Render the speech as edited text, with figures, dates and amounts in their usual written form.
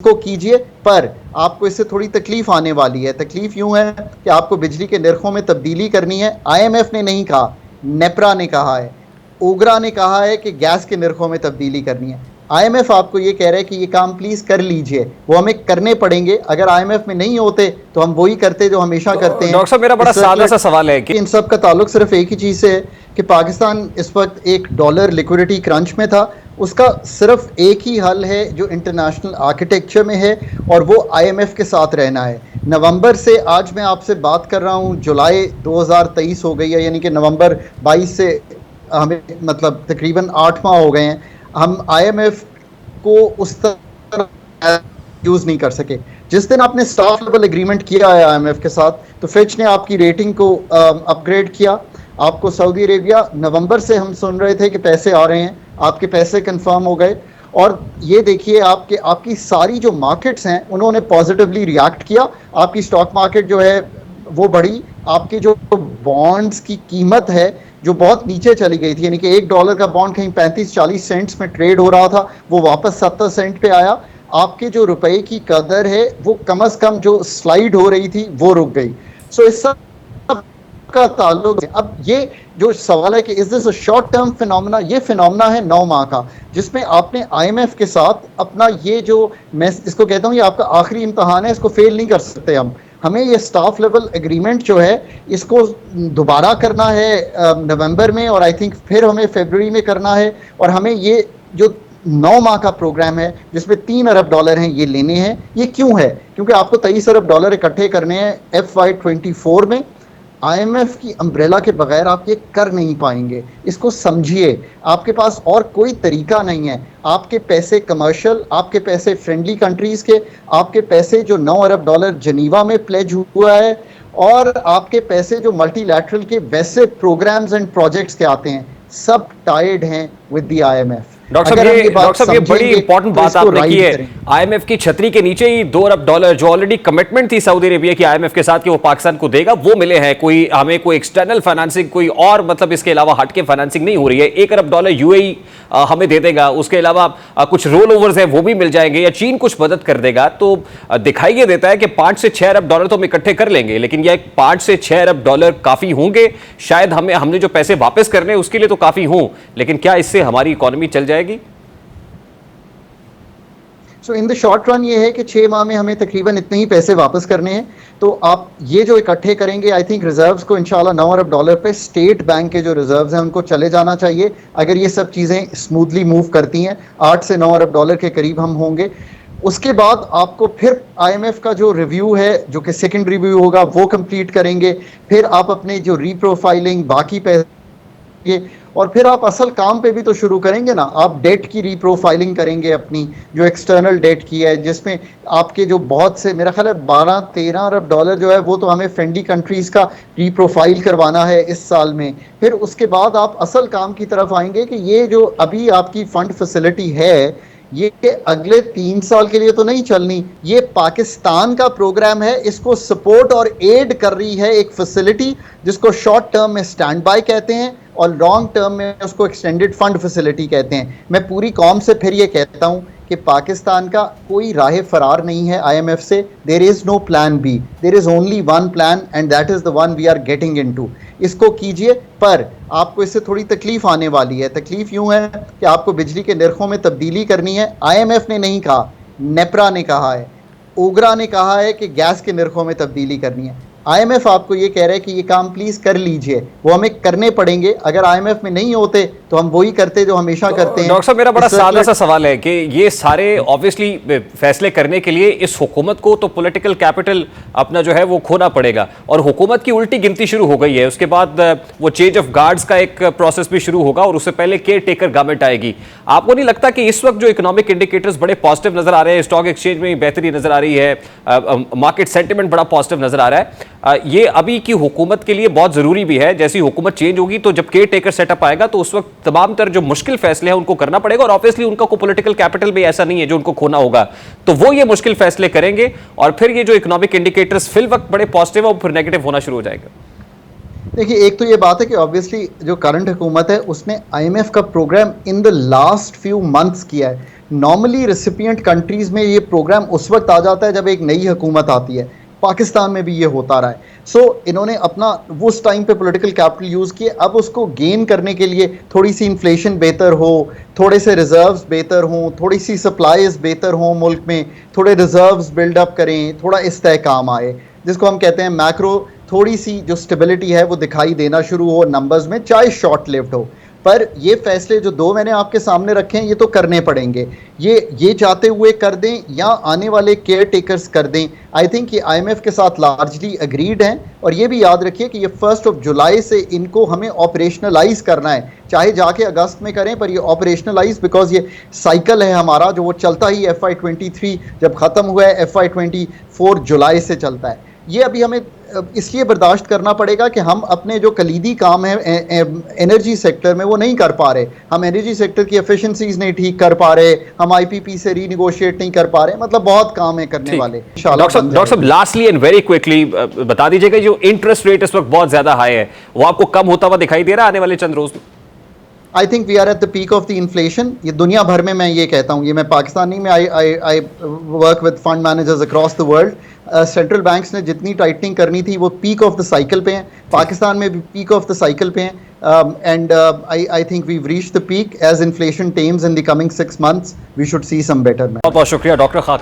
को कीजिए, पर आपको इससे थोड़ी तकलीफ आने वाली है। तकलीफ यूं है कि आपको बिजली के निर्खों में तब्दीली करनी है। आईएमएफ ने नहीं कहा, नेप्रा ने कहा है, ओगरा ने कहा है कि गैस के निर्खों में तब्दीली करनी है। आईएमएफ आपको ये कह रहा है कि ये काम प्लीज कर लीजिए, वो हमें करने पड़ेंगे। अगर आईएमएफ में नहीं होते तो हम वही करते जो हमेशा करते हैं। डॉक्टर साहब, मेरा बड़ा सादा सा सवाल है कि इन सब का ताल्लुक सिर्फ एक ही चीज से है कि पाकिस्तान इस वक्त एक डॉलर लिक्विडिटी क्रंच में था। उसका सिर्फ एक ही हल है जो इंटरनेशनल आर्किटेक्चर में है, और वो आईएमएफ के साथ रहना है। नवंबर से आज मैं आपसे बात कर रहा हूँ, जुलाई 2023 हो गई है, यानी कि नवंबर 22 से हमें मतलब तकरीबन 8 माह हो गए हैं। हम आईएमएफ को उस तरह यूज़ नहीं कर सके। जिस दिन आपने स्टाफ लेवल एग्रीमेंट किया है आईएमएफ के साथ, तो फिच ने आपकी रेटिंग को अपग्रेड किया। आपको सऊदी अरेबिया, नवंबर से हम सुन रहे थे कि पैसे आ रहे हैं, आपके पैसे कंफर्म हो गए। और ये देखिए आपकी सारी जो मार्केट्स हैं उन्होंने पॉजिटिवली रिएक्ट किया। आपकी स्टॉक मार्केट जो है वो बढ़ी। आपके जो बॉन्ड्स की कीमत है जो बहुत नीचे चली गई थी, यानी कि $1 का बॉन्ड कहीं 35-40 सेंट्स में ट्रेड हो रहा था, वो वापस 70 सेंट पे आया। आपके जो रुपए की कदर है वो कम से कम जो स्लाइड हो रही थी वो रुक गई। सो इस सब का ताल्लुक है। अब ये जो सवाल है कि is this a short term phenomena, ये फिनोमेना है 9 माह का, जिसमें आपने आईएमएफ के साथ अपना ये जो, मैं इसको कहता हूँ ये आपका आखिरी इम्तहान है, इसको फेल नहीं कर सकते हम। हमें ये स्टाफ लेवल एग्रीमेंट जो है इसको दोबारा करना है नवंबर में, और आई थिंक फिर हमें फरवरी में करना है। और हमें ये जो 9 माह का प्रोग्राम है जिसमें $3 अरब हैं ये लेने हैं। ये क्यों है? क्योंकि आपको $23 अरब इकट्ठे करने हैं FY24 में। आईएमएफ की अम्ब्रेला के बगैर आप ये कर नहीं पाएंगे, इसको समझिए। आपके पास और कोई तरीका नहीं है। आपके पैसे कमर्शियल, आपके पैसे फ्रेंडली कंट्रीज के, आपके पैसे जो $9 अरब जनीवा में प्लेज हुआ है, और आपके पैसे जो मल्टीलैटरल के वैसे प्रोग्राम्स एंड प्रोजेक्ट्स के आते हैं, सब टाइड हैं विद द आईएमएफ। डॉक्टर साहब, ये बड़ी इंपॉर्टेंट बात आपने की है। आईएमएफ की छतरी के नीचे ही $2 अरब जो ऑलरेडी कमिटमेंट थी सऊदी अरेबिया की आईएमएफ के साथ कि वो पाकिस्तान को देगा, वो मिले हैं। कोई हमें कोई एक्सटर्नल फाइनेंसिंग, कोई और मतलब इसके अलावा हटके फाइनेंसिंग नहीं हो रही है। $1 अरब यूएई हमें दे देगा, उसके अलावा कुछ रोल ओवर्स है वो भी मिल जाएंगे, या चीन कुछ मदद कर देगा। तो दिखाई ये देता है कि $5 से $6 अरब तो हम इकट्ठे कर लेंगे, लेकिन यह $5 से $6 अरब काफी होंगे? शायद हमने जो पैसे वापस करने हैं उसके लिए तो काफी हों, लेकिन क्या इससे हमारी इकोनॉमी चल जाएगी? सो इन द शॉर्ट रन ये है कि 6 माह में हमें तकरीबन इतने ही पैसे वापस करने हैं। तो आप ये जो इकट्ठे करेंगे, आई थिंक रिजर्व्स को इंशाल्लाह $9 अरब पे स्टेट बैंक के जो रिजर्व्स हैं उनको चले जाना चाहिए। अगर ये सब चीज़ें स्मूथली मूव करती हैं, $8 से $9 अरब के करीब हम होंगे। उसके बाद आपको फिर आईएमएफ का जो रिव्यू है, जो कि सेकंड रिव्यू होगा, वो कंप्लीट करेंगे। फिर आप अपने जो रीप्रोफाइलिंग, बाकी पैसे, और फिर आप असल काम पे भी तो शुरू करेंगे ना। आप डेट की रीप्रोफाइलिंग करेंगे, अपनी जो एक्सटर्नल डेट की है, जिसमें आपके जो बहुत से, मेरा ख्याल है 12-13 अरब जो है वो तो हमें फ्रेंडली कंट्रीज़ का रीप्रोफाइल करवाना है इस साल में। फिर उसके बाद आप असल काम की तरफ आएंगे कि ये जो अभी आपकी फंड फैसिलिटी है ये अगले 3 साल के लिए तो नहीं चलनी। ये पाकिस्तान का प्रोग्राम है, इसको सपोर्ट और एड कर रही है एक फैसिलिटी जिसको शॉर्ट टर्म में स्टैंड बाय कहते हैं और लॉन्ग टर्म में उसको एक्सटेंडेड फंड फैसिलिटी कहते हैं। मैं पूरी कौम से फिर ये कहता हूँ कि पाकिस्तान का कोई राह फरार नहीं है आईएमएफ से। There is no plan B, there is only one plan and that is the one we are getting into. इसको कीजिए, पर आपको इससे थोड़ी तकलीफ आने वाली है। तकलीफ यूं है कि आपको बिजली के निर्खों में तब्दीली करनी है। आईएमएफ ने नहीं कहा, नेप्रा ने कहा है, ओगरा ने कहा है कि गैस के निर्खों में तब्दीली करनी है। आईएमएफ आपको ये कह रहा है कि ये काम प्लीज कर लीजिए, वो हमें करने पड़ेंगे। अगर आईएमएफ में नहीं होते तो हम वही करते जो हमेशा करते हैं। डॉक्टर साहब, मेरा बड़ा सादा सा सवाल है कि ये सारे ऑब्वियसली फैसले करने के लिए इस हुकूमत को तो पॉलिटिकल कैपिटल अपना जो है वो खोना पड़ेगा, और हुकूमत की उल्टी गिनती शुरू हो गई है। उसके बाद वो चेंज ऑफ गार्ड्स का एक प्रोसेस भी शुरू होगा, और उससे पहले केयर टेकर गवर्नमेंट आएगी। आपको नहीं लगता कि इस वक्त जो इकोनॉमिक इंडिकेटर्स बड़े पॉजिटिव नजर आ रहे हैं, स्टॉक एक्सचेंज में बेहतरी नजर आ रही है, मार्केट सेंटिमेंट बड़ा पॉजिटिव नजर आ रहा है, ये अभी की हुकूमत के लिए बहुत जरूरी भी है? जैसी हुकूमत चेंज होगी तो जब केयर टेकर सेटअप आएगा तो उस वक्त तमाम तरह जो मुश्किल फैसले हैं उनको करना पड़ेगा, और ऑब्वियसली उनका कोई पॉलिटिकल कैपिटल भी ऐसा नहीं है जो उनको खोना होगा, तो वो ये मुश्किल फैसले करेंगे, और फिर ये जो इकोनॉमिक इंडिकेटर्स फिल वक्त बड़े पॉजिटिव है वो फिर नेगेटिव होना शुरू हो जाएगा। देखिए, एक तो ये बात है कि ऑब्वियसली जो करंट हुकूमत है उसने आईएमएफ का programme in the last few months किया है। नॉर्मली रेसिपिएंट कंट्रीज़ में ये प्रोग्राम उस वक्त आ जाता है जब एक नई हुकूमत आती है। पाकिस्तान में भी ये होता रहा है। इन्होंने अपना उस टाइम पे पॉलिटिकल कैपिटल यूज़ किए, अब उसको गेन करने के लिए थोड़ी सी इन्फ्लेशन बेहतर हो, थोड़े से रिजर्व्स बेहतर हों, थोड़ी सी सप्लाईज बेहतर हों मुल्क में, थोड़े रिजर्व्स बिल्डअप करें, थोड़ा इस्तेहकाम आए, जिसको हम कहते हैं मैक्रो, थोड़ी सी जो स्टेबिलिटी है वो दिखाई देना शुरू हो नंबर्स में, चाहे शॉर्ट लिव्ड हो। पर ये फैसले जो दो मैंने आपके सामने रखे हैं ये तो करने पड़ेंगे। ये चाहते हुए कर दें या आने वाले केयर टेकर्स कर दें, आई थिंक ये आईएमएफ के साथ लार्जली अग्रीड हैं। और ये भी याद रखिए कि ये 1 जुलाई से इनको हमें ऑपरेशनलाइज करना है, चाहे जाके अगस्त में करें पर ये ऑपरेशनलाइज, बिकॉज ये साइकिल है हमारा जो वो चलता ही FY23 जब ख़त्म हुआ है FY24 जुलाई से चलता है। ये अभी हमें इसलिए बर्दाश्त करना पड़ेगा कि हम अपने जो कलीदी काम है एनर्जी सेक्टर में वो नहीं कर पा रहे। हम एनर्जी सेक्टर की एफिशिएंसीज नहीं ठीक कर पा रहे, हम आईपीपी से रीनिगोशिएट नहीं कर पा रहे, मतलब बहुत काम है करने वाले। डॉक्टर साहब लास्टली एंड वेरी क्विकली बता दीजिएगा, जो इंटरेस्ट रेट इस वक्त बहुत ज्यादा हाई है वो आपको कम होता हुआ दिखाई दे रहा है आने वाले चंद रोज में? I think we are at the peak of the inflation. ये दुनिया भर में, मैं ये कहता हूँ, ये मैं पाकिस्तान नहीं, मैं I work with fund managers across the world. Central banks ने जितनी टाइटनिंग करनी थी वो पीक ऑफ द साइकिल पे हैं, पाकिस्तान में भी पीक ऑफ द साइकिल पे हैं। And I think we reach the peak. As inflation tames in the coming 6 months we should see some betterment. बहुत बहुत शुक्रिया डॉक्टर खान।